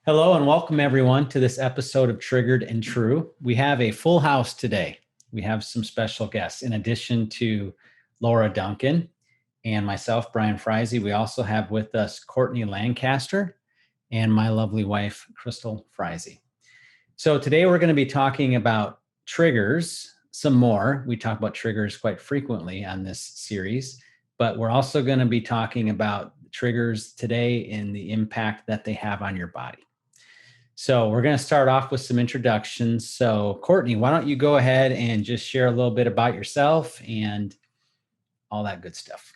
Hello and welcome everyone to this episode of Triggered and True. We have a full house today. We have some special guests. In addition to Laura Duncan and myself, Brian Freise, we also have with us Courtney Lancaster and my lovely wife, Krystal Freise. So today we're going to be talking about triggers some more. We talk about triggers quite frequently on this series, but we're also going to be talking about triggers today and the impact that they have on your body. So we're going to start off with some introductions. So Courtney, why don't you go ahead and just share a little bit about yourself and all that good stuff.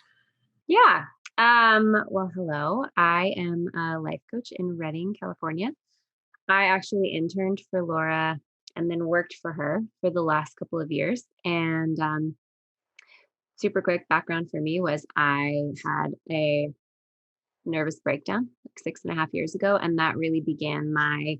Yeah. Hello. I am a life coach in Redding, California. I actually interned for Laura and then worked for her for the last couple of years. And super quick background for me was I had a nervous breakdown like 6.5 years ago. And that really began my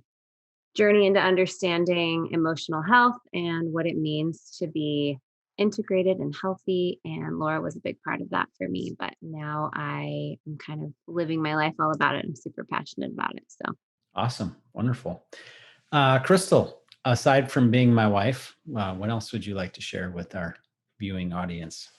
journey into understanding emotional health and what it means to be integrated and healthy. And Laura was a big part of that for me. But now I am kind of living my life all about it. I'm super passionate about it. So Awesome. Wonderful. Krystal, aside from being my wife, what else would you like to share with our viewing audience?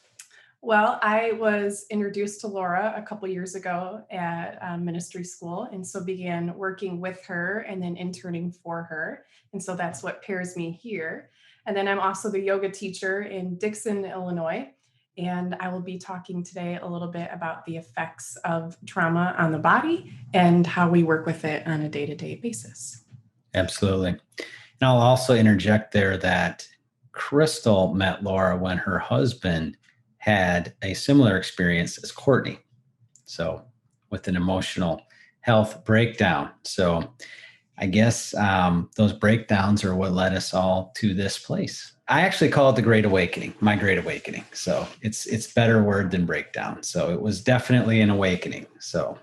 Well, I was introduced to Laura a couple years ago at ministry school, and so began working with her and then interning for her. And so that's what pairs me here. And then I'm also the yoga teacher in Dixon, Illinois. And I will be talking today a little bit about the effects of trauma on the body and how we work with it on a day-to-day basis. Absolutely. And I'll also interject there that Krystal met Laura when her husband had a similar experience as Courtney. So with an emotional health breakdown. So I guess those breakdowns are what led us all to this place. I actually call it the Great Awakening, my Great Awakening. So it's better word than breakdown. So it was definitely an awakening. So,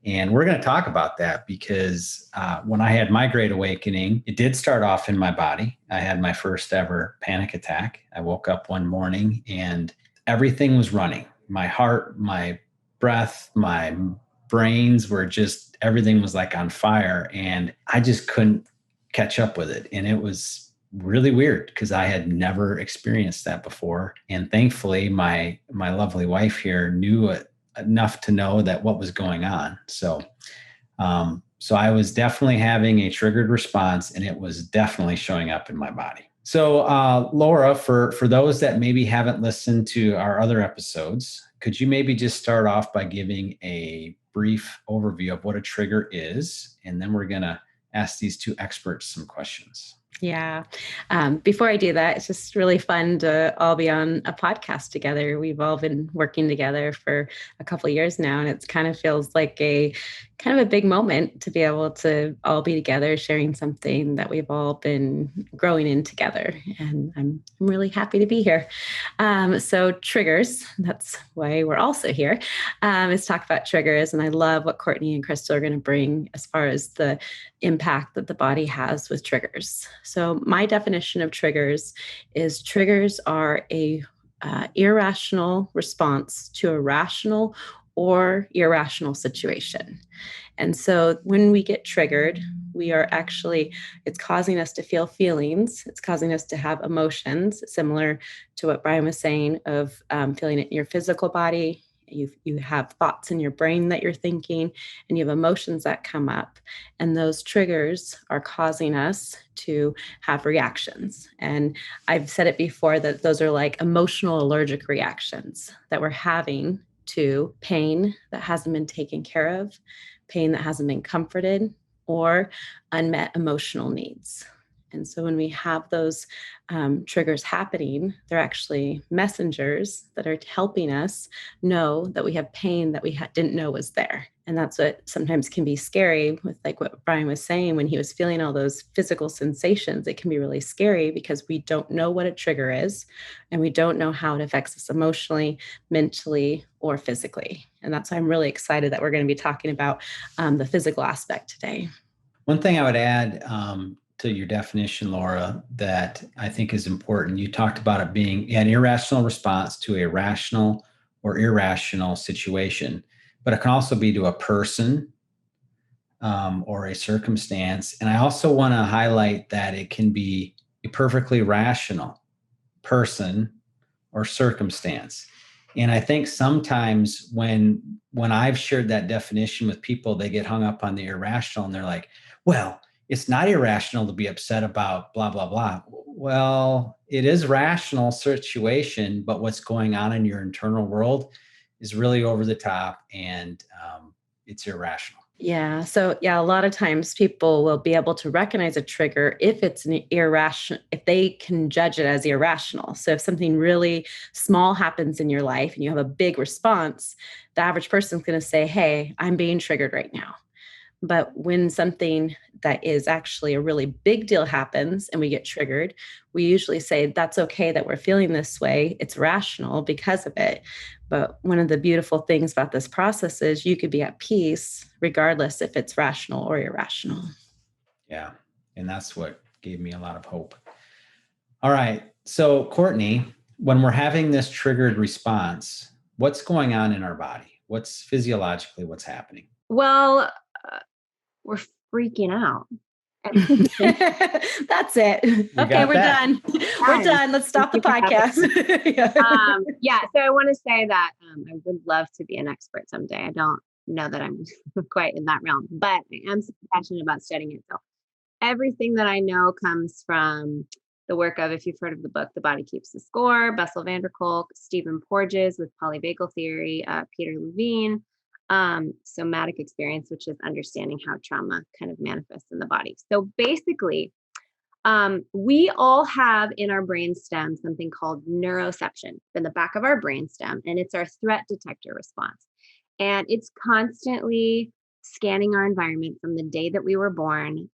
and we're going to talk about that because when I had my Great Awakening, it did start off in my body. I had my first ever panic attack. I woke up one morning and everything was running. My heart, my breath, my brains were just, everything was like on fire. And I just couldn't catch up with it. And it was really weird because I had never experienced that before. And thankfully, my lovely wife here knew it enough to know that what was going on. So I was definitely having a triggered response, and it was definitely showing up in my body. So, Laura, for those that maybe haven't listened to our other episodes, could you maybe just start off by giving a brief overview of what a trigger is? And then we're going to ask these two experts some questions. yeah. Before I do that, it's just really fun to all be on a podcast together. We've all been working together for a couple of years now, and it kind of feels like a big moment to be able to all be together, sharing something that we've all been growing in together. And I'm really happy to be here. So triggers, that's why we're also here, is talk about triggers. And I love what Courtney and Krystal are going to bring as far as the impact that the body has with triggers. So my definition of triggers is triggers are a irrational response to a rational or irrational situation. And so when we get triggered, we are actually, it's causing us to feel feelings. It's causing us to have emotions, similar to what Brian was saying of feeling it in your physical body. You have thoughts in your brain that you're thinking, and you have emotions that come up. And those triggers are causing us to have reactions. And I've said it before that those are like emotional allergic reactions that we're having to pain that hasn't been taken care of, pain that hasn't been comforted, or unmet emotional needs. And so when we have those triggers happening, they're actually messengers that are helping us know that we have pain that we didn't know was there. And that's what sometimes can be scary with, like what Brian was saying, when he was feeling all those physical sensations. It can be really scary because we don't know what a trigger is, and we don't know how it affects us emotionally, mentally, or physically. And that's why I'm really excited that we're going to be talking about the physical aspect today. One thing I would add to your definition, Laura, that I think is important. You talked about it being an irrational response to a rational or irrational situation, but it can also be to a person, or a circumstance. And I also want to highlight that it can be a perfectly rational person or circumstance. And I think sometimes when I've shared that definition with people, they get hung up on the irrational and they're like, well, it's not irrational to be upset about blah, blah, blah. Well, it is rational situation, but what's going on in your internal world is really over the top and it's irrational. Yeah. So yeah, a lot of times people will be able to recognize a trigger if it's an irrational, if they can judge it as irrational. So if something really small happens in your life and you have a big response, the average person's going to say, hey, I'm being triggered right now. But when something that is actually a really big deal happens and we get triggered, we usually say, that's okay that we're feeling this way. It's rational because of it. But one of the beautiful things about this process is you could be at peace regardless if it's rational or irrational. Yeah. And that's what gave me a lot of hope. All right. So, Courtney, when we're having this triggered response, what's going on in our body? What's physiologically what's happening? Well, we're freaking out. That's it. Okay, we're done. We're done. Let's stop the podcast. Yeah. So I want to say that I would love to be an expert someday. I don't know that I'm quite in that realm, but I am passionate about studying it. So everything that I know comes from the work of, if you've heard of the book, The Body Keeps the Score, Bessel van der Kolk, Stephen Porges with polyvagal theory, Peter Levine, somatic experience, which is understanding how trauma kind of manifests in the body. So basically, we all have in our brainstem something called neuroception in the back of our brainstem, and it's our threat detector response. And it's constantly scanning our environment from the day that we were born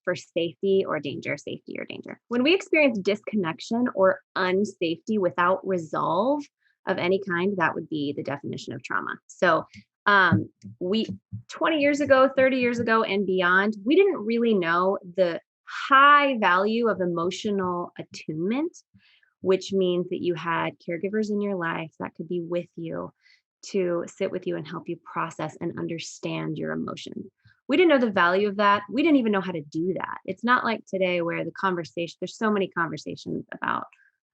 for safety or danger, safety or danger. When we experience disconnection or unsafety without resolve of any kind, that would be the definition of trauma. So we 20 years ago, 30 years ago and beyond, we didn't really know the high value of emotional attunement, which means that you had caregivers in your life that could be with you to sit with you and help you process and understand your emotions. We didn't know the value of that. We didn't even know how to do that. It's not like today where the conversation, there's so many conversations about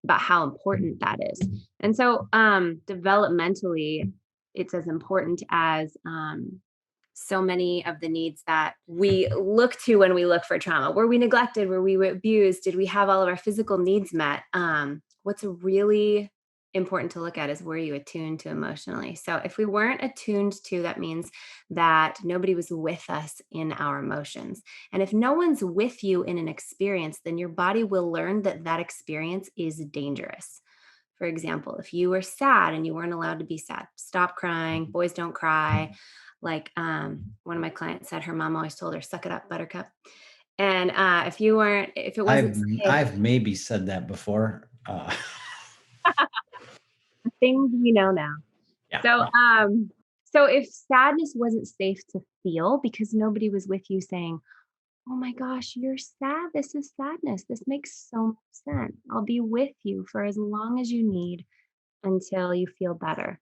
how important that is. And so developmentally, it's as important as so many of the needs that we look to when we look for trauma. Were we neglected? Were we abused? Did we have all of our physical needs met? What's really important to look at is, were you attuned to emotionally? So if we weren't attuned to, that means that nobody was with us in our emotions. And if no one's with you in an experience, then your body will learn that that experience is dangerous. For example, if you were sad and you weren't allowed to be sad, stop crying, boys don't cry. Like one of my clients said, her mom always told her, suck it up, buttercup. And if it wasn't, I've maybe said that before. Things we know now. Yeah. So if sadness wasn't safe to feel because nobody was with you saying, oh my gosh, you're sad. This is sadness. This makes so much sense. I'll be with you for as long as you need until you feel better.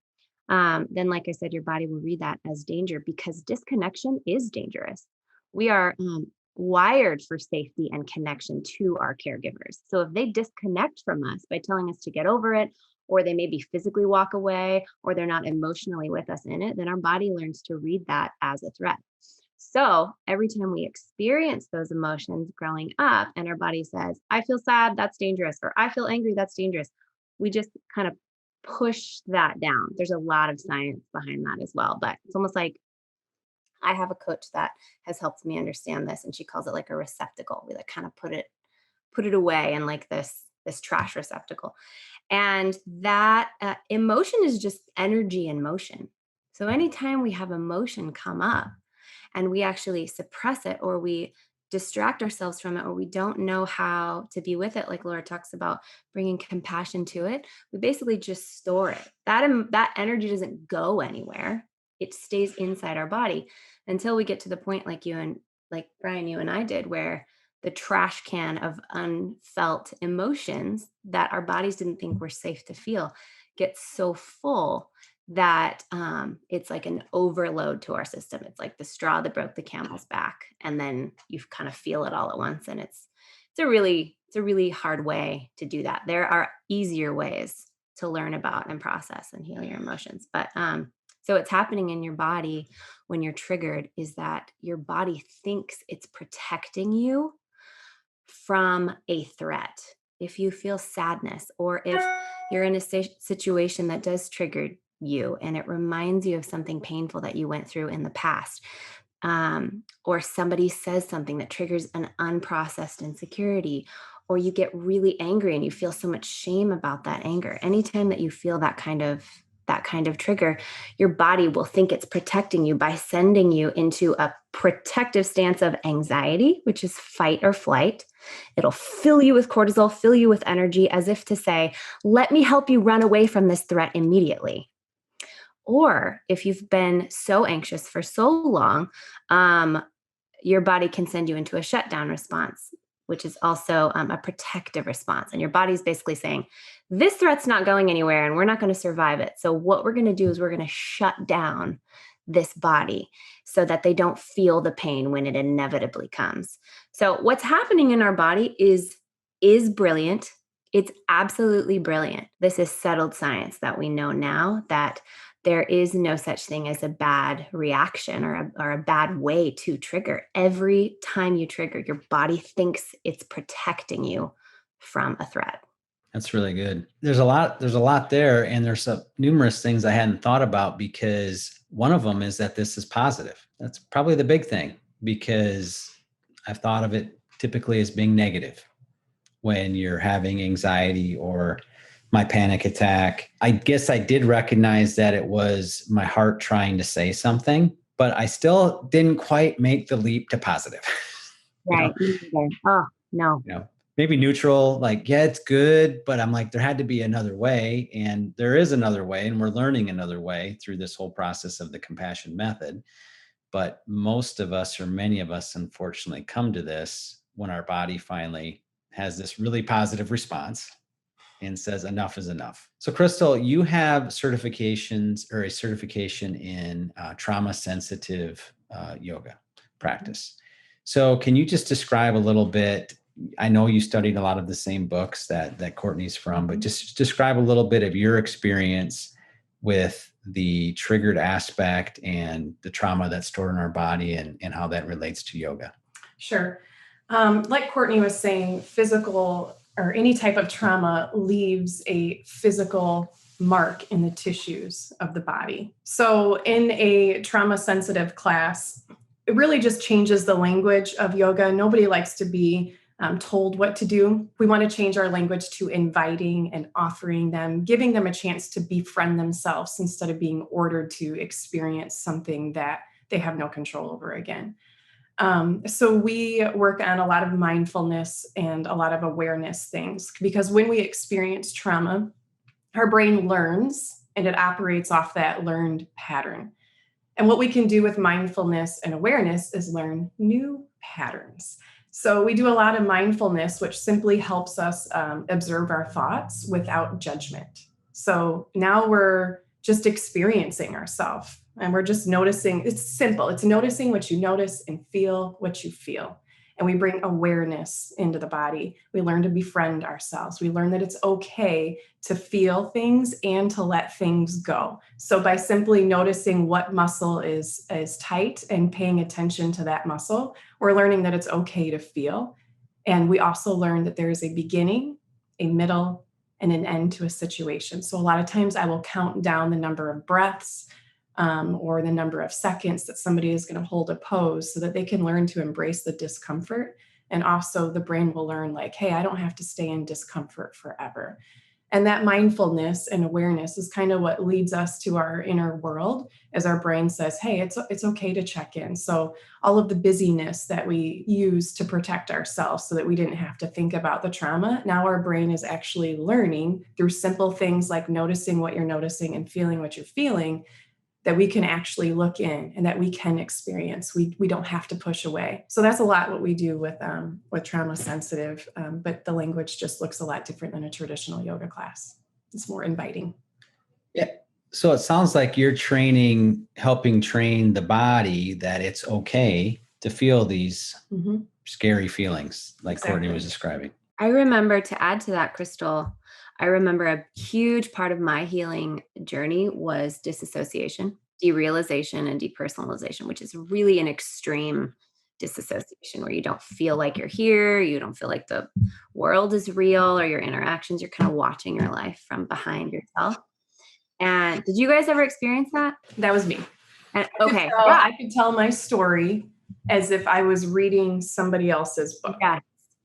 Then, like I said, your body will read that as danger, because disconnection is dangerous. We are wired for safety and connection to our caregivers. So if they disconnect from us by telling us to get over it, or they maybe physically walk away, or they're not emotionally with us in it, then our body learns to read that as a threat. So every time we experience those emotions growing up and our body says, I feel sad, that's dangerous, or I feel angry, that's dangerous, we just kind of push that down. There's a lot of science behind that as well, but it's almost like, I have a coach that has helped me understand this, and she calls it like a receptacle. We like kind of put it away in like this trash receptacle. And that emotion is just energy in motion. So anytime we have emotion come up and we actually suppress it, or we distract ourselves from it, or we don't know how to be with it, like Laura talks about bringing compassion to it, we basically just store it. That energy doesn't go anywhere. It stays inside our body until we get to the point like Brian, you and I did, where the trash can of unfelt emotions that our bodies didn't think were safe to feel gets so full that it's like an overload to our system. It's like the straw that broke the camel's back, and then you kind of feel it all at once. And it's a really hard way to do that. There are easier ways to learn about and process and heal your emotions. But so what's happening in your body when you're triggered is that your body thinks it's protecting you from a threat. If you feel sadness, or if you're in a situation that does trigger you and it reminds you of something painful that you went through in the past, or somebody says something that triggers an unprocessed insecurity, or you get really angry and you feel so much shame about that anger. Anytime that you feel that kind of trigger, your body will think it's protecting you by sending you into a protective stance of anxiety, which is fight or flight. It'll fill you with cortisol, fill you with energy, as if to say, let me help you run away from this threat immediately. Or if you've been so anxious for so long, your body can send you into a shutdown response, which is also a protective response. And your body's basically saying, this threat's not going anywhere and we're not going to survive it. So what we're going to do is we're going to shut down this body so that they don't feel the pain when it inevitably comes. So what's happening in our body is brilliant. It's absolutely brilliant. This is settled science that we know now, that there is no such thing as a bad reaction or a bad way to trigger. Every time you trigger, your body thinks it's protecting you from a threat. That's really good. There's a lot there, and there's numerous things I hadn't thought about, because one of them is that this is positive. That's probably the big thing, because I've thought of it typically as being negative when you're having anxiety or my panic attack. I guess I did recognize that it was my heart trying to say something, but I still didn't quite make the leap to positive. Right. Oh, no. Maybe neutral, like, yeah, it's good, but I'm like, there had to be another way, and there is another way, and we're learning another way through this whole process of the compassion method. But most of us, or many of us, unfortunately, come to this when our body finally has this really positive response and says enough is enough. So Krystal, you have certifications, or a certification in trauma sensitive yoga practice. So can you just describe a little bit? I know you studied a lot of the same books that Courtney's from, but just describe a little bit of your experience with the triggered aspect and the trauma that's stored in our body, and how that relates to yoga. Sure. Like Courtney was saying, physical or any type of trauma leaves a physical mark in the tissues of the body. So in a trauma sensitive class, it really just changes the language of yoga. Nobody likes to be told what to do. We want to change our language to inviting and offering them, giving them a chance to befriend themselves instead of being ordered to experience something that they have no control over again. So we work on a lot of mindfulness and a lot of awareness things, because when we experience trauma, our brain learns and it operates off that learned pattern. And what we can do with mindfulness and awareness is learn new patterns. So we do a lot of mindfulness, which simply helps us observe our thoughts without judgment. So now we're just experiencing ourselves, and we're just noticing. It's simple. It's noticing what you notice and feel what you feel. And we bring awareness into the body. We learn to befriend ourselves. We learn that it's okay to feel things and to let things go. So by simply noticing what muscle is tight and paying attention to that muscle, we're learning that it's okay to feel. And we also learn that there is a beginning, a middle, and an end to a situation. So a lot of times I will count down the number of breaths or the number of seconds that somebody is going to hold a pose, so that they can learn to embrace the discomfort. And also the brain will learn, like, hey, I don't have to stay in discomfort forever. And that mindfulness and awareness is kind of what leads us to our inner world, as our brain says, hey, it's okay to check in. So all of the busyness that we use to protect ourselves so that we didn't have to think about the trauma, now our brain is actually learning through simple things like noticing what you're noticing and feeling what you're feeling, that we can actually look in and that we can experience. We don't have to push away. So that's a lot what we do with trauma sensitive, but the language just looks a lot different than a traditional yoga class. It's more inviting. Yeah. So it sounds like you're helping train the body that it's okay to feel these scary feelings like Courtney was describing. I remember, to add to that, Krystal, I remember a huge part of my healing journey was disassociation, derealization, and depersonalization, which is really an extreme disassociation where you don't feel like you're here, you don't feel like the world is real or your interactions, you're kind of watching your life from behind yourself. And did you guys ever experience that? That was me. Okay. I could tell my story as if I was reading somebody else's book. Yeah.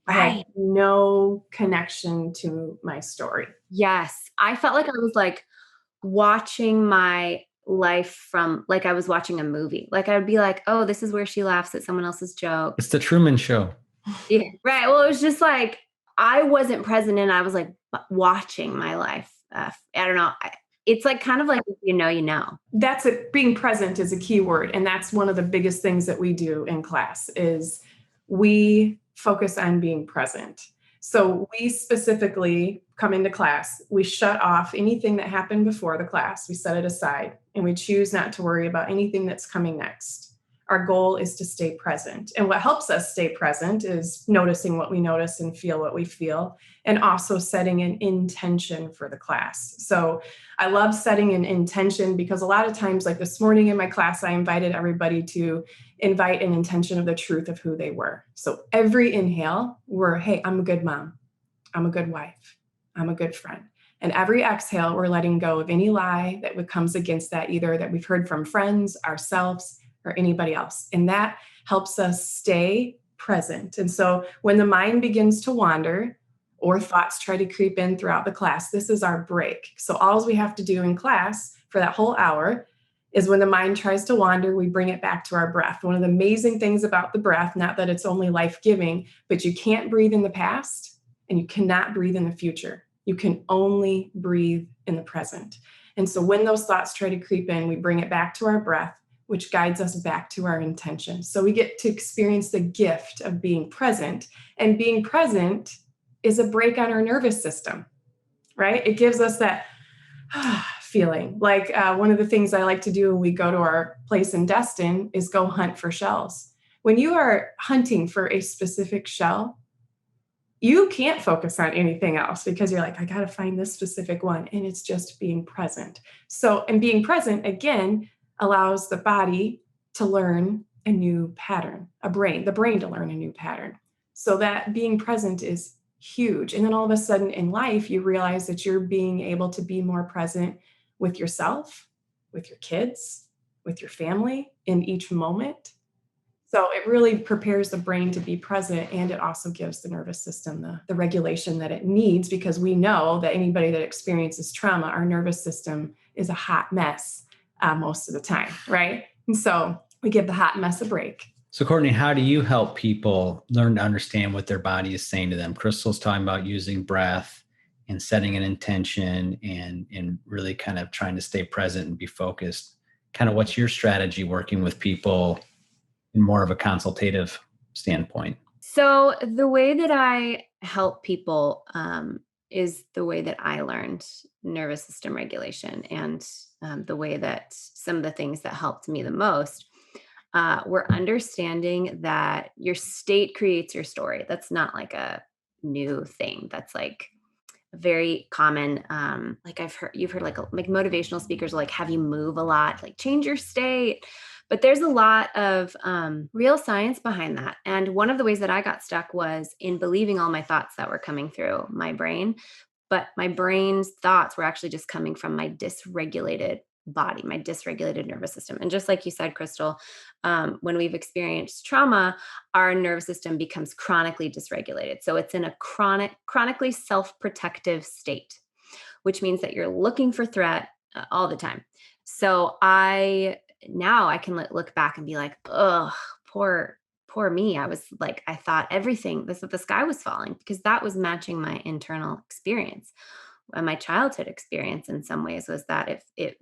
I had no connection to my story. Yes. I felt like I was like watching my life from, like I was watching a movie. Like I would be like, oh, this is where she laughs at someone else's joke. It's the Truman Show. Yeah, right. Well, it was just like, I wasn't present and I was like watching my life. I don't know. It's like kind of like, you know. That's it. Being present is a key word. And that's one of the biggest things that we do in class is we focus on being present. So we specifically come into class, we shut off anything that happened before the class, we set it aside, and we choose not to worry about anything that's coming next. Our goal is to stay present. And what helps us stay present is noticing what we notice and feel what we feel, and also setting an intention for the class. So I love setting an intention because a lot of times, like this morning in my class, I invited everybody to invite an intention of the truth of who they were. So every inhale, hey, I'm a good mom. I'm a good wife. I'm a good friend. And every exhale, we're letting go of any lie that comes against that, either that we've heard from friends, ourselves, or anybody else. And that helps us stay present. And so when the mind begins to wander or thoughts try to creep in throughout the class, this is our break. So all we have to do in class for that whole hour is when the mind tries to wander, we bring it back to our breath. One of the amazing things about the breath, not that it's only life-giving, but you can't breathe in the past and you cannot breathe in the future. You can only breathe in the present. And so when those thoughts try to creep in, we bring it back to our breath, which guides us back to our intention. So we get to experience the gift of being present. And being present is a break on our nervous system, right? It gives us that feeling. Like one of the things I like to do when we go to our place in Destin is go hunt for shells. When you are hunting for a specific shell, you can't focus on anything else because you're like, I got to find this specific one. And it's just being present. So, and being present, again, allows the body to learn a new pattern, the brain to learn a new pattern. So that being present is huge. And then all of a sudden in life, you realize that you're being able to be more present with yourself, with your kids, with your family in each moment. So it really prepares the brain to be present, and it also gives the nervous system the regulation that it needs, because we know that anybody that experiences trauma, our nervous system is a hot mess most of the time, right? And so we give the hot mess a break. So Courtney, how do you help people learn to understand what their body is saying to them? Krystal's talking about using breath and setting an intention and really kind of trying to stay present and be focused. Kind of what's your strategy working with people in more of a consultative standpoint? So the way that I help people is the way that I learned nervous system regulation, and the way that some of the things that helped me the most were understanding that your state creates your story. That's not like a new thing. That's like very common. Like you've heard like motivational speakers will like have you move a lot, like change your state. But there's a lot of real science behind that. And one of the ways that I got stuck was in believing all my thoughts that were coming through my brain. But my brain's thoughts were actually just coming from my dysregulated body, my dysregulated nervous system. And just like you said, Krystal, when we've experienced trauma, our nervous system becomes chronically dysregulated. So it's in a chronically self-protective state, which means that you're looking for threat all the time. So now I can look back and be like, oh, poor me. I was like, I thought everything, the sky was falling, because that was matching my internal experience. my childhood experience in some ways was that if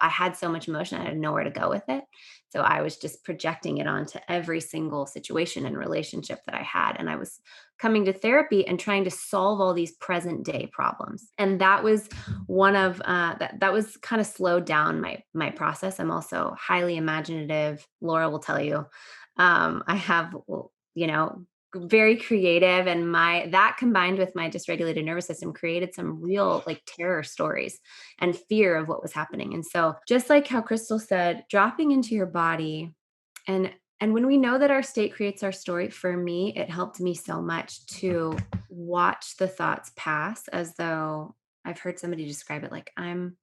I had so much emotion, I had nowhere to go with it. So I was just projecting it onto every single situation and relationship that I had. And I was coming to therapy and trying to solve all these present day problems. And that was one of that was kind of slowed down my process. I'm also highly imaginative. Laura will tell you. I have, very creative, and that combined with my dysregulated nervous system created some real like terror stories and fear of what was happening. And so just like how Krystal said, dropping into your body, and when we know that our state creates our story, for me, it helped me so much to watch the thoughts pass, as though I've heard somebody describe it like I'm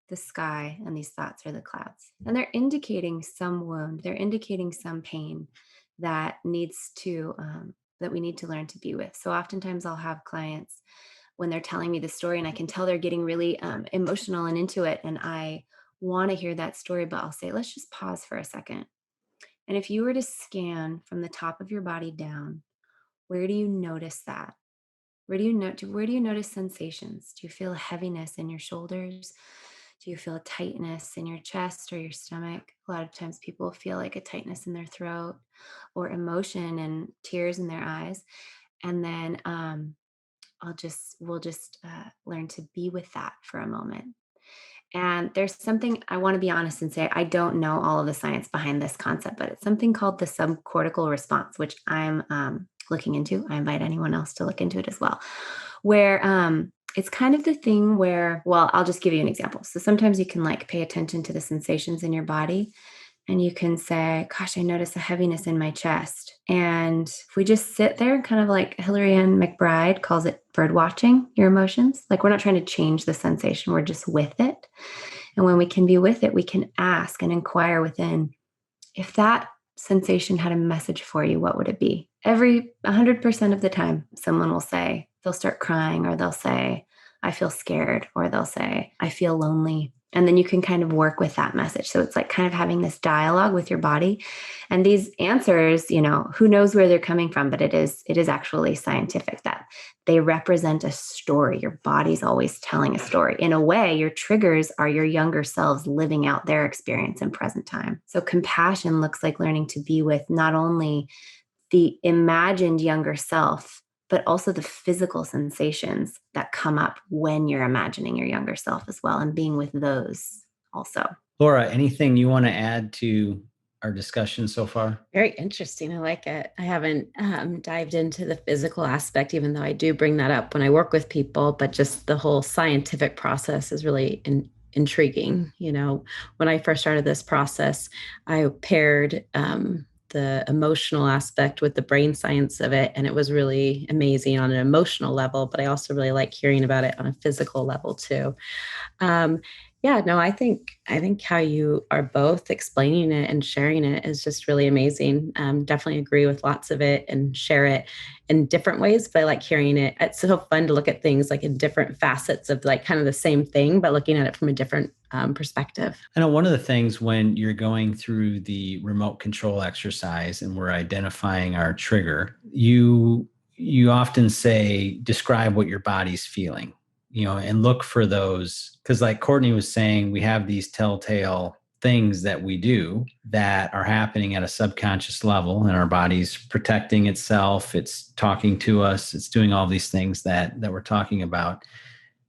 the sky and these thoughts are the clouds. And they're indicating some wound, they're indicating some pain that needs to, that we need to learn to be with. So oftentimes I'll have clients when they're telling me the story and I can tell they're getting really emotional and into it. And I want to hear that story, but I'll say, let's just pause for a second. And if you were to scan from the top of your body down, where do you notice that? Where do you notice sensations? Do you feel a heaviness in your shoulders? Do you feel a tightness in your chest or your stomach? A lot of times people feel like a tightness in their throat or emotion and tears in their eyes. And then we'll just learn to be with that for a moment. And there's something I want to be honest and say, I don't know all of the science behind this concept, but it's something called the subcortical response, which I'm looking into. I invite anyone else to look into it as well, where it's kind of the thing where, well, I'll just give you an example. So sometimes you can like pay attention to the sensations in your body and you can say, gosh, I notice a heaviness in my chest. And if we just sit there, kind of like Hillary Ann McBride calls it bird watching your emotions, like we're not trying to change the sensation, we're just with it. And when we can be with it, we can ask and inquire within, if that sensation had a message for you, what would it be? 100% of the time, someone will say, they'll start crying, or they'll say, I feel scared, or they'll say, I feel lonely. And then you can kind of work with that message. So it's like kind of having this dialogue with your body. And these answers, who knows where they're coming from, but it is actually scientific that they represent a story. Your body's always telling a story. In a way, your triggers are your younger selves living out their experience in present time. So compassion looks like learning to be with not only the imagined younger self, but also the physical sensations that come up when you're imagining your younger self as well, and being with those also. Laura, anything you want to add to our discussion so far? Very interesting. I like it. I haven't dived into the physical aspect, even though I do bring that up when I work with people, but just the whole scientific process is really intriguing. When I first started this process, I paired the emotional aspect with the brain science of it. And it was really amazing on an emotional level, but I also really like hearing about it on a physical level too. I think how you are both explaining it and sharing it is just really amazing. Definitely agree with lots of it and share it in different ways, but I like hearing it. It's so fun to look at things like in different facets of like kind of the same thing, but looking at it from a different perspective. I know one of the things when you're going through the remote control exercise and we're identifying our trigger, you often say, describe what your body's feeling. And look for those, because like Courtney was saying, we have these telltale things that we do that are happening at a subconscious level, and our body's protecting itself. It's talking to us. It's doing all these things that we're talking about.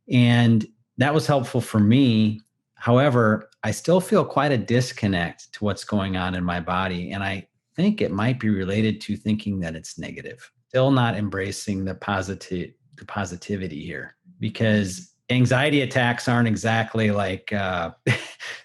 And that was helpful for me. However, I still feel quite a disconnect to what's going on in my body. And I think it might be related to thinking that it's negative. Still not embracing the positivity here. Because anxiety attacks aren't exactly like, they're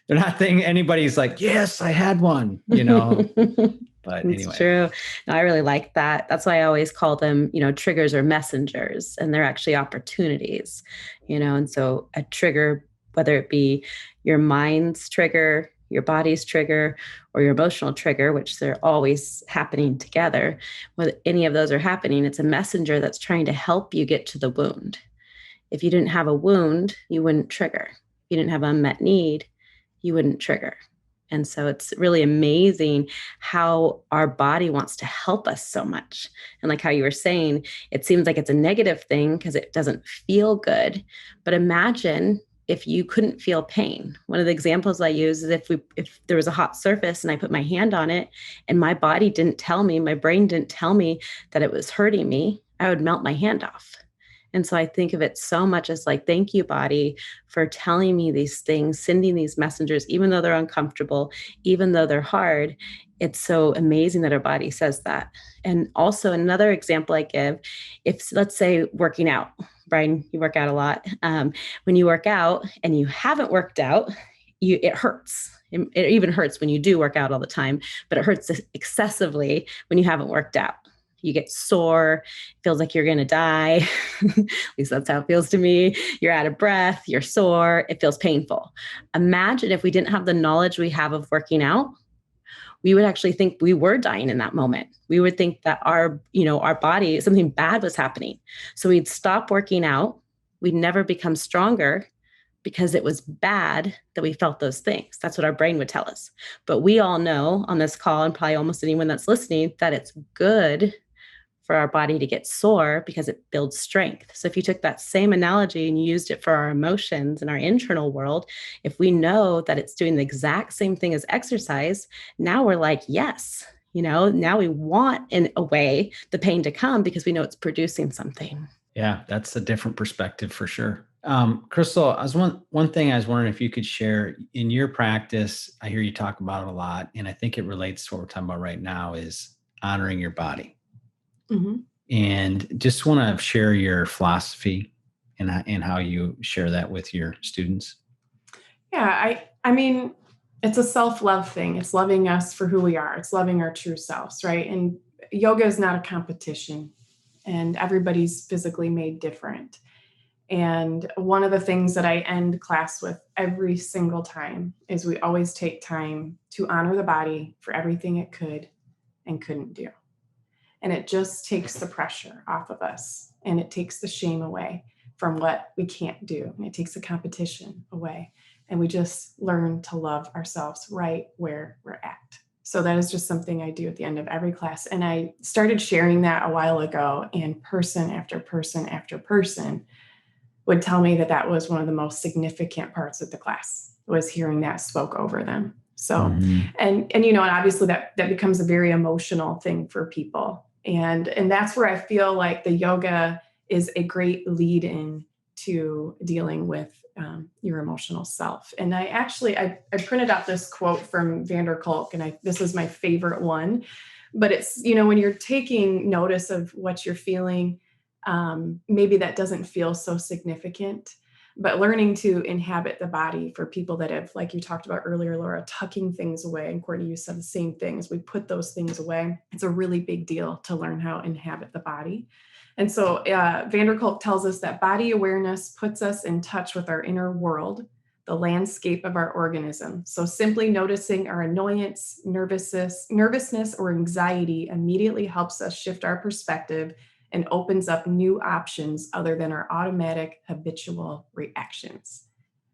not thinking anybody's like, yes, I had one, But anyway. It's true. No, I really like that. That's why I always call them, triggers or messengers, and they're actually opportunities, and so a trigger, whether it be your mind's trigger, your body's trigger, or your emotional trigger, which they're always happening together. Whether any of those are happening, it's a messenger that's trying to help you get to the wound. If you didn't have a wound, you wouldn't trigger. If you didn't have unmet need, you wouldn't trigger. And so it's really amazing how our body wants to help us so much. And like how you were saying, it seems like it's a negative thing because it doesn't feel good. But imagine if you couldn't feel pain. One of the examples I use is if there was a hot surface and I put my hand on it and my body didn't tell me, my brain didn't tell me that it was hurting me, I would melt my hand off. And so I think of it so much as like, thank you, body, for telling me these things, sending these messengers, even though they're uncomfortable, even though they're hard. It's so amazing that our body says that. And also another example I give, if let's say working out, Brian, you work out a lot. When you work out and you haven't worked out, it hurts. It even hurts when you do work out all the time, but it hurts excessively when you haven't worked out. You get sore, feels like you're going to die. At least that's how it feels to me. You're out of breath, you're sore, it feels painful. Imagine if we didn't have the knowledge we have of working out, we would actually think we were dying in that moment. We would think that our body, something bad was happening. So we'd stop working out. We'd never become stronger because it was bad that we felt those things. That's what our brain would tell us. But we all know on this call, and probably almost anyone that's listening, that it's good for our body to get sore because it builds strength. So if you took that same analogy and you used it for our emotions and our internal world, if we know that it's doing the exact same thing as exercise, now we're like, yes, now we want in a way the pain to come because we know it's producing something. Yeah, that's a different perspective for sure. Krystal, one thing I was wondering if you could share in your practice. I hear you talk about it a lot, and I think it relates to what we're talking about right now is honoring your body. Mm-hmm. And just want to share your philosophy and how you share that with your students. Yeah, I mean, it's a self-love thing. It's loving us for who we are. It's loving our true selves, right? And yoga is not a competition, and everybody's physically made different. And one of the things that I end class with every single time is we always take time to honor the body for everything it could and couldn't do. And it just takes the pressure off of us, and it takes the shame away from what we can't do. And it takes the competition away. And we just learn to love ourselves right where we're at. So that is just something I do at the end of every class. And I started sharing that a while ago, and person after person after person would tell me that that was one of the most significant parts of the class, was hearing that spoke over them. So, and obviously that becomes a very emotional thing for people. And that's where I feel like the yoga is a great lead in to dealing with your emotional self. And I printed out this quote from van der Kolk, and this is my favorite one, but it's, when you're taking notice of what you're feeling, maybe that doesn't feel so significant, but learning to inhabit the body for people that have, like you talked about earlier, Laura, tucking things away. And Courtney, you said the same thing. As we put those things away, it's a really big deal to learn how to inhabit the body. And so van der Kolk tells us that body awareness puts us in touch with our inner world, the landscape of our organism. So simply noticing our annoyance, nervousness, or anxiety immediately helps us shift our perspective and opens up new options other than our automatic habitual reactions,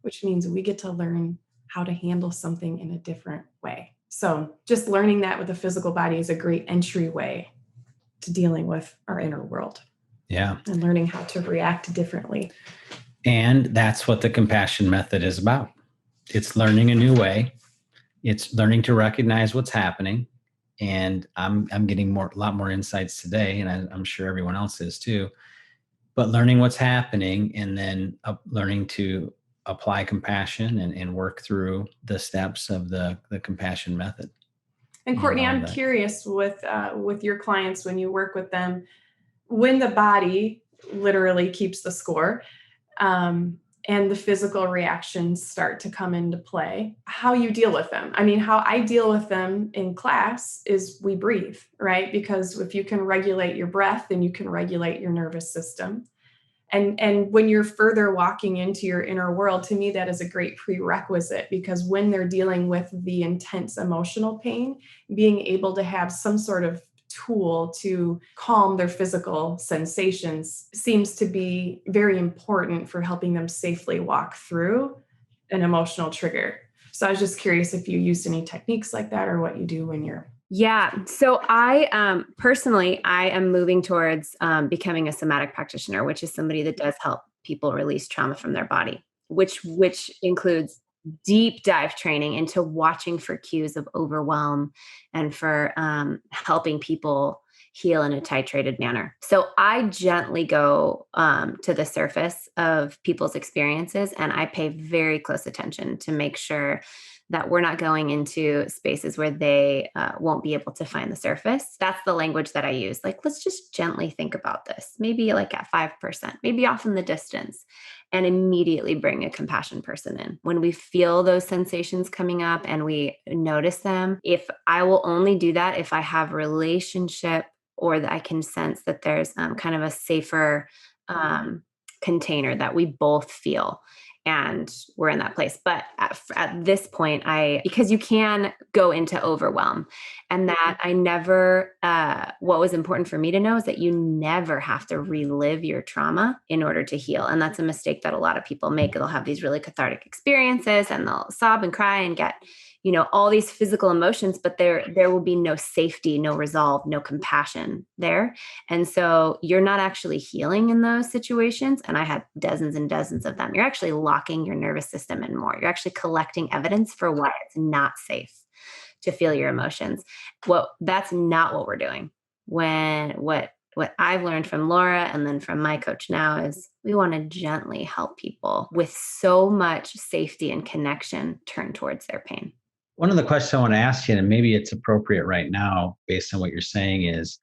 which means we get to learn how to handle something in a different way. So just learning that with the physical body is a great entryway to dealing with our inner world. Yeah. And learning how to react differently. And that's what the compassion method is about. It's learning a new way. It's learning to recognize what's happening. And I'm getting a lot more insights today, and I'm sure everyone else is too. But learning what's happening, and then learning to apply compassion and work through the steps of the compassion method. And Courtney, I'm curious with your clients, when you work with them, when the body literally keeps the score, and the physical reactions start to come into play, how you deal with them. I mean, how I deal with them in class is we breathe, right? Because if you can regulate your breath, then you can regulate your nervous system. And when you're further walking into your inner world, to me, that is a great prerequisite, because when they're dealing with the intense emotional pain, being able to have some sort of tool to calm their physical sensations seems to be very important for helping them safely walk through an emotional trigger. So I was just curious if you used any techniques like that or what you do when you're. Yeah. So I personally, I am moving towards becoming a somatic practitioner, which is somebody that does help people release trauma from their body, which includes deep dive training into watching for cues of overwhelm and for helping people heal in a titrated manner. So I gently go to the surface of people's experiences, and I pay very close attention to make sure that we're not going into spaces where they won't be able to find the surface. That's the language that I use. Like, let's just gently think about this, maybe like at 5%, maybe off in the distance, and immediately bring a compassion person in. When we feel those sensations coming up and we notice them, if I will only do that if I have relationship or that I can sense that there's kind of a safer container that we both feel and we're in that place. But at this point, because you can go into overwhelm, and that I never, what was important for me to know is that you never have to relive your trauma in order to heal. And that's a mistake that a lot of people make. They'll have these really cathartic experiences and they'll sob and cry and get, all these physical emotions, but there will be no safety, no resolve, no compassion there. And so you're not actually healing in those situations. And I had dozens and dozens of them. You're actually locking your nervous system in more. You're actually collecting evidence for why it's not safe to feel your emotions. Well, that's not what we're doing. What I've learned from Laura and then from my coach now is we want to gently help people with so much safety and connection turn towards their pain. One of the questions I want to ask you, and maybe it's appropriate right now based on what you're saying, is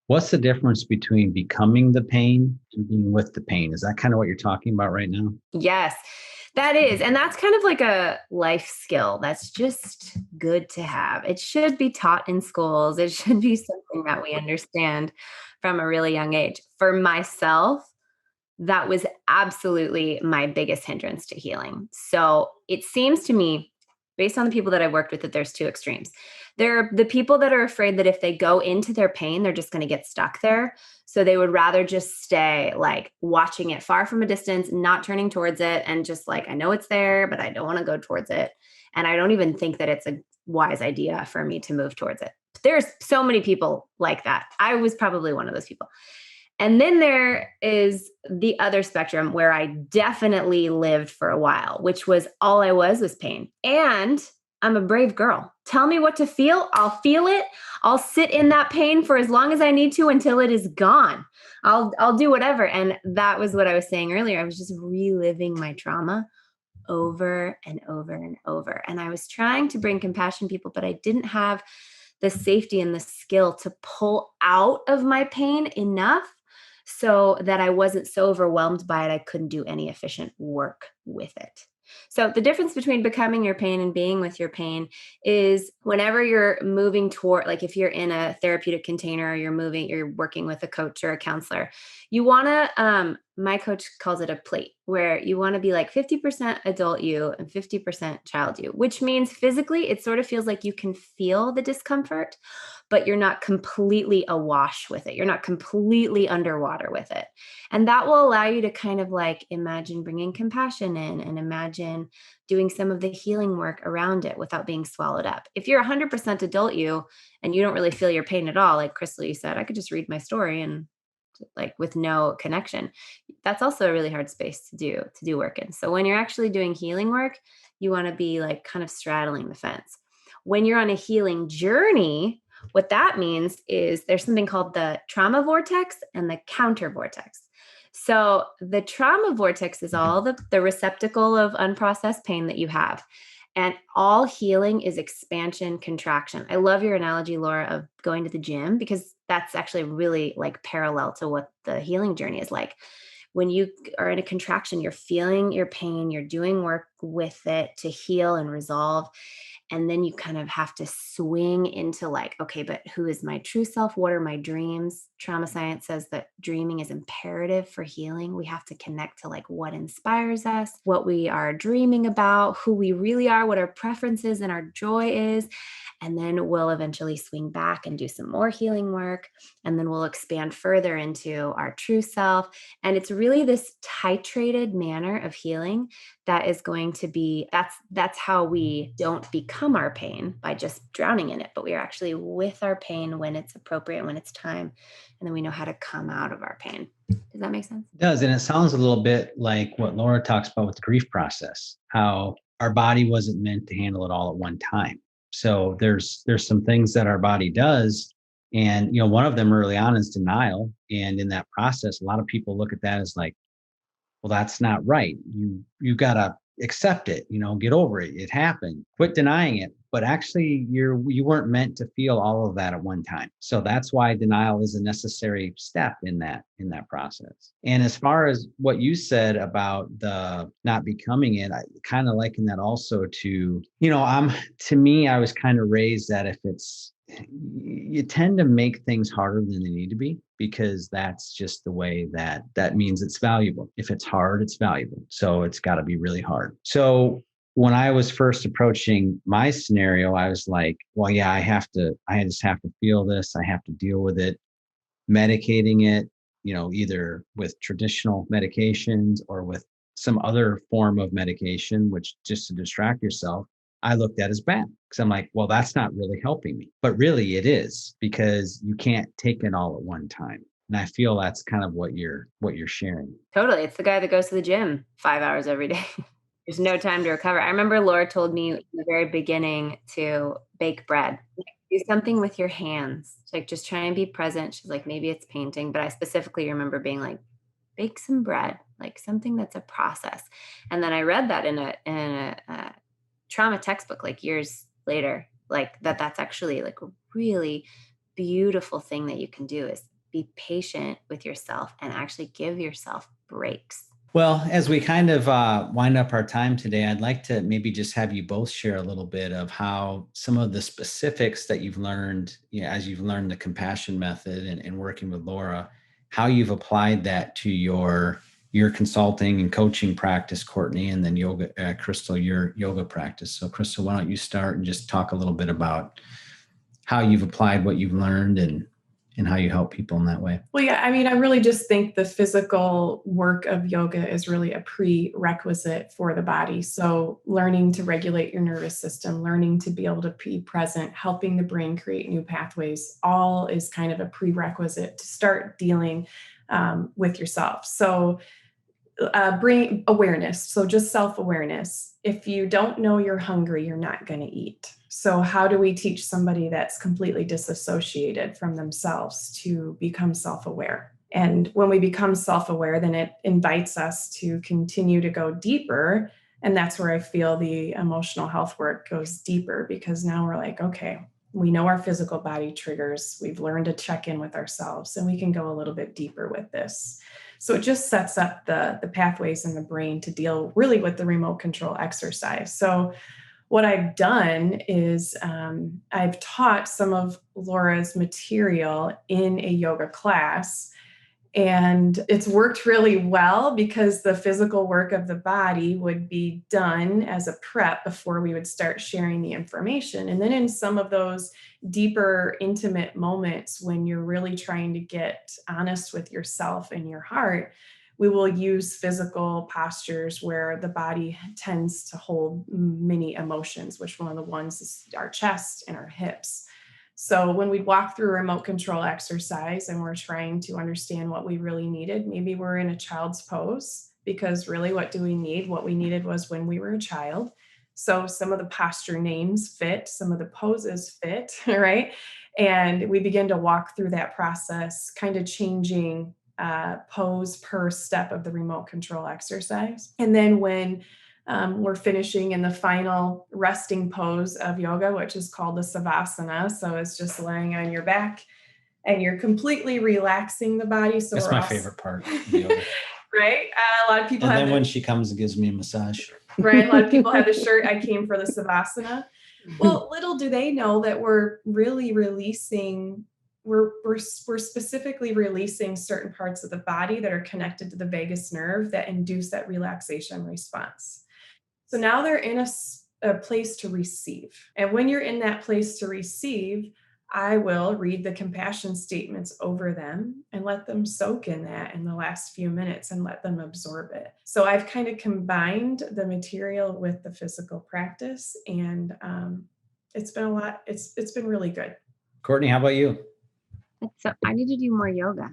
what's the difference between becoming the pain and being with the pain? Is that kind of what you're talking about right now? Yes, that is. And that's kind of like a life skill that's just good to have. It should be taught in schools. It should be something that we understand from a really young age. For myself, that was absolutely my biggest hindrance to healing. So it seems to me, based on the people that I worked with, that there's two extremes. There are the people that are afraid that if they go into their pain, they're just going to get stuck there. So they would rather just stay like watching it far from a distance, not turning towards it. And just like, I know it's there, but I don't want to go towards it. And I don't even think that it's a wise idea for me to move towards it. There's so many people like that. I was probably one of those people. And then there is the other spectrum where I definitely lived for a while, which was all I was pain. And I'm a brave girl. Tell me what to feel. I'll feel it. I'll sit in that pain for as long as I need to until it is gone. I'll do whatever. And that was what I was saying earlier. I was just reliving my trauma over and over and over. And I was trying to bring compassion to people, but I didn't have the safety and the skill to pull out of my pain enough so that I wasn't so overwhelmed by it, I couldn't do any efficient work with it. So the difference between becoming your pain and being with your pain is whenever you're moving toward, like if you're in a therapeutic container, or you're working with a coach or a counselor, you want to, my coach calls it a plate, where you want to be like 50% adult you and 50% child you, which means physically it sort of feels like you can feel the discomfort, but you're not completely awash with it. You're not completely underwater with it. And that will allow you to kind of like imagine bringing compassion in and imagine doing some of the healing work around it without being swallowed up. If you're 100% adult you and you don't really feel your pain at all, like Krystal, you said, I could just read my story and like with no connection. That's also a really hard space to do work in. So when you're actually doing healing work, you want to be like kind of straddling the fence. When you're on a healing journey, what that means is there's something called the trauma vortex and the counter vortex. So the trauma vortex is all the receptacle of unprocessed pain that you have. And all healing is expansion, contraction. I love your analogy, Laura, of going to the gym, because that's actually really like parallel to what the healing journey is like. When you are in a contraction, you're feeling your pain, you're doing work with it to heal and resolve. And then you kind of have to swing into like, okay, but who is my true self? What are my dreams? Trauma science says that dreaming is imperative for healing. We have to connect to like what inspires us, what we are dreaming about, who we really are, what our preferences and our joy is. And then we'll eventually swing back and do some more healing work. And then we'll expand further into our true self. And it's really this titrated manner of healing that is going to be, that's how we don't become our pain, by just drowning in it, but we are actually with our pain when it's appropriate, when it's time, and then we know how to come out of our pain. Does that make sense? It does. And it sounds a little bit like what Laura talks about with the grief process, how our body wasn't meant to handle it all at one time. So there's some things that our body does. And, one of them early on is denial. And in that process, a lot of people look at that as like, well, that's not right. You got to accept it, get over it. It happened. Quit denying it. But actually, you weren't meant to feel all of that at one time. So that's why denial is a necessary step in that process. And as far as what you said about the not becoming it, I kind of liken that also to, to me, I was kind of raised that you tend to make things harder than they need to be, because that's just the way that means it's valuable. If it's hard, it's valuable. So it's got to be really hard. So when I was first approaching my scenario, I was like, well, yeah, I just have to feel this. I have to deal with it. Medicating it, either with traditional medications or with some other form of medication, which just to distract yourself, I looked at as bad, because I'm like, well, that's not really helping me. But really it is, because you can't take it all at one time. And I feel that's kind of what you're sharing. Totally. It's the guy that goes to the gym 5 hours every day. There's no time to recover. I remember Laura told me in the very beginning to bake bread. Do something with your hands. She's like, just try and be present. She's like, maybe it's painting. But I specifically remember being like, bake some bread, like something that's a process. And then I read that in a trauma textbook, like years later, like that's actually like a really beautiful thing that you can do, is be patient with yourself and actually give yourself breaks. Well, as we kind of wind up our time today, I'd like to maybe just have you both share a little bit of how some of the specifics that you've learned, as you've learned the compassion method and working with Laura, how you've applied that to your consulting and coaching practice, Courtney, and then yoga, Krystal, your yoga practice. So Krystal, why don't you start and just talk a little bit about how you've applied what you've learned and how you help people in that way? Well, yeah, I mean, I really just think the physical work of yoga is really a prerequisite for the body. So learning to regulate your nervous system, learning to be able to be present, helping the brain create new pathways, all is kind of a prerequisite to start dealing with yourself. So bring awareness. So just self-awareness. If you don't know you're hungry, you're not going to eat. So how do we teach somebody that's completely disassociated from themselves to become self-aware? And when we become self-aware, then it invites us to continue to go deeper. And that's where I feel the emotional health work goes deeper, because now we're like, okay, we know our physical body triggers. We've learned to check in with ourselves, and we can go a little bit deeper with this. So it just sets up the pathways in the brain to deal really with the remote control exercise. So what I've done is I've taught some of Laura's material in a yoga class, and it's worked really well because the physical work of the body would be done as a prep before we would start sharing the information. And then in some of those deeper, intimate moments when you're really trying to get honest with yourself and your heart, we will use physical postures where the body tends to hold many emotions, which one of the ones is our chest and our hips. So when we walk through a remote control exercise and we're trying to understand what we really needed, maybe we're in a child's pose, because really what do we need? What we needed was when we were a child. So some of the posture names fit, some of the poses fit, right? And we begin to walk through that process, kind of changing pose per step of the remote control exercise. And then when we're finishing in the final resting pose of yoga, which is called the savasana. So it's just laying on your back and you're completely relaxing the body. So that's my favorite part of yoga. Right? A lot of people and then when she comes and gives me a massage. Right? A lot of people have the shirt, I came for the savasana. Well, little do they know that we're really releasing, we're specifically releasing certain parts of the body that are connected to the vagus nerve that induce that relaxation response. So now they're in a place to receive. And when you're in that place to receive, I will read the compassion statements over them and let them soak in that in the last few minutes and let them absorb it. So I've kind of combined the material with the physical practice, and it's been a lot. It's been really good. Courtney, how about you? So I need to do more yoga.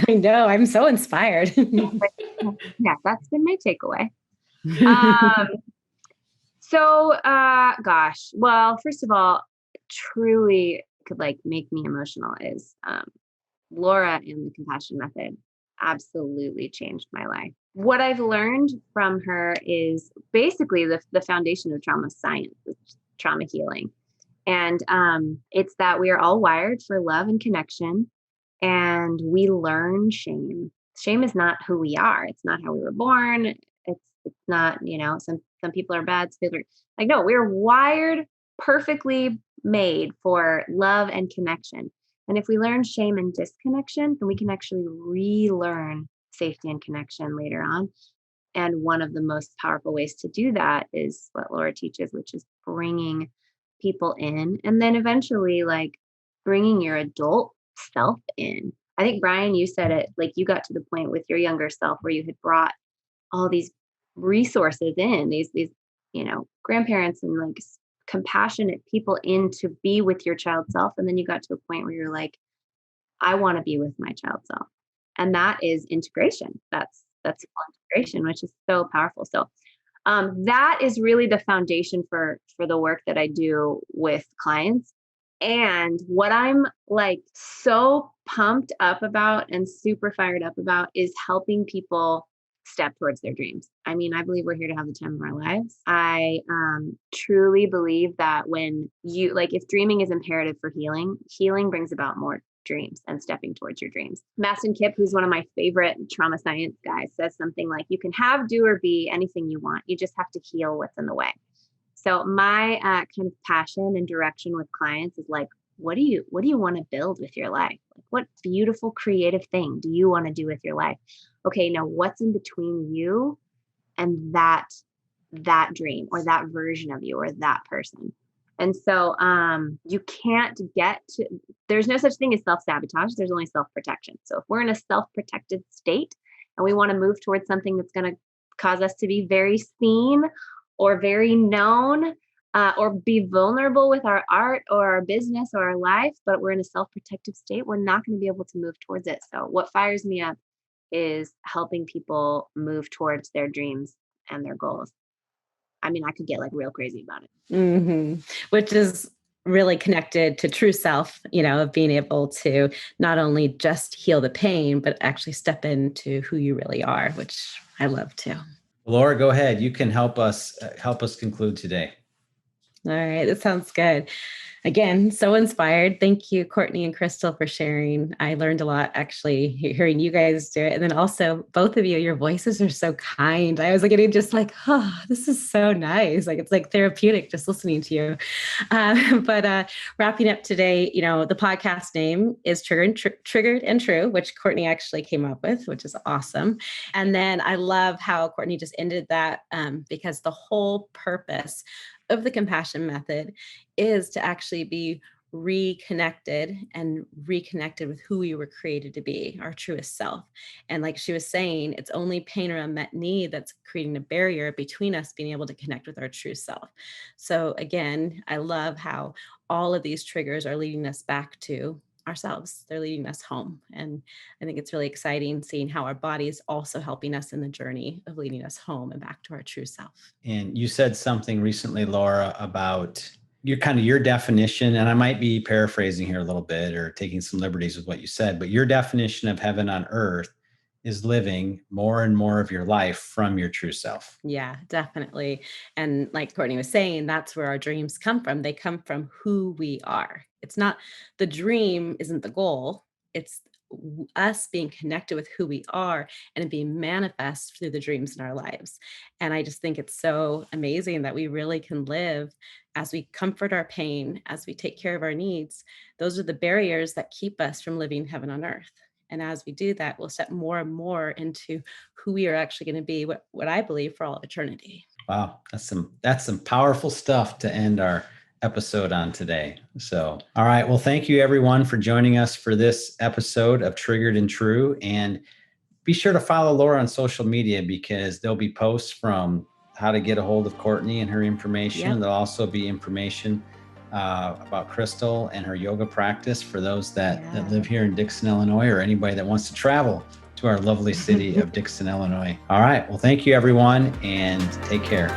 I know, I'm so inspired. Yeah, that's been my takeaway. Gosh, well, first of all, truly could like make me emotional is Laura and the compassion method absolutely changed my life. What I've learned from her is basically the foundation of trauma science, trauma healing. And it's that we are all wired for love and connection, and we learn shame. Shame is not who we are. It's not how we were born. It's not, some people are bad. Some people are like, no, we're wired perfectly made for love and connection. And if we learn shame and disconnection, then we can actually relearn safety and connection later on. And one of the most powerful ways to do that is what Laura teaches, which is bringing people in, and then eventually like bringing your adult self in. I think, Brian, you said it, like you got to the point with your younger self where you had brought all these resources in, these grandparents and like compassionate people in to be with your child self. And then you got to a point where you're like, I want to be with my child self. And that is integration. That's integration, which is so powerful. So that is really the foundation for the work that I do with clients. And what I'm like so pumped up about and super fired up about is helping people step towards their dreams. I mean, I believe we're here to have the time of our lives. I truly believe that when you, like, if dreaming is imperative for healing, healing brings about more dreams and stepping towards your dreams. Mastin Kipp, who's one of my favorite trauma science guys, says something like, you can have, do, or be anything you want. You just have to heal what's in the way. So my kind of passion and direction with clients is like, what do you want to build with your life? Like, what beautiful creative thing do you want to do with your life? Okay, now what's in between you and that dream or that version of you or that person? And so you can't get to, there's no such thing as self-sabotage. There's only self-protection. So if we're in a self-protected state and we want to move towards something that's going to cause us to be very seen or very known, or be vulnerable with our art or our business or our life, but we're in a self-protective state, we're not going to be able to move towards it. So what fires me up is helping people move towards their dreams and their goals. I mean, I could get like real crazy about it. Mm-hmm. Which is really connected to true self, of being able to not only just heal the pain, but actually step into who you really are, which I love too. Laura, go ahead. You can help us conclude today. All right. That sounds good. Again, so inspired. Thank you, Courtney and Krystal, for sharing. I learned a lot actually hearing you guys do it. And then also both of you, your voices are so kind. I was getting just like, oh, this is so nice. Like, it's like therapeutic just listening to you. But wrapping up today, the podcast name is Triggered and True, which Courtney actually came up with, which is awesome. And then I love how Courtney just ended that because the whole purpose of the compassion method is to actually be reconnected with who we were created to be, our truest self. And like she was saying, it's only pain or unmet need that's creating a barrier between us being able to connect with our true self. So again, I love how all of these triggers are leading us back to ourselves. They're leading us home. And I think it's really exciting seeing how our body is also helping us in the journey of leading us home and back to our true self. And you said something recently, Laura, about your definition, and I might be paraphrasing here a little bit or taking some liberties with what you said, but your definition of heaven on earth is living more and more of your life from your true self. Yeah, definitely. And like Courtney was saying, that's where our dreams come from. They come from who we are. It's not, the dream isn't the goal. It's us being connected with who we are and being manifest through the dreams in our lives. And I just think it's so amazing that we really can live as we comfort our pain, as we take care of our needs. Those are the barriers that keep us from living heaven on earth. And as we do that, we'll step more and more into who we are actually going to be, what I believe, for all eternity. Wow, that's some powerful stuff to end our episode on today. So, all right. Well, thank you everyone for joining us for this episode of Triggered and True. And be sure to follow Laura on social media because there'll be posts from how to get a hold of Courtney and her information. Yep. There'll also be information about Krystal and her yoga practice for those that live here in Dixon, Illinois, or anybody that wants to travel to our lovely city of Dixon, Illinois. All right. Well, thank you everyone and take care.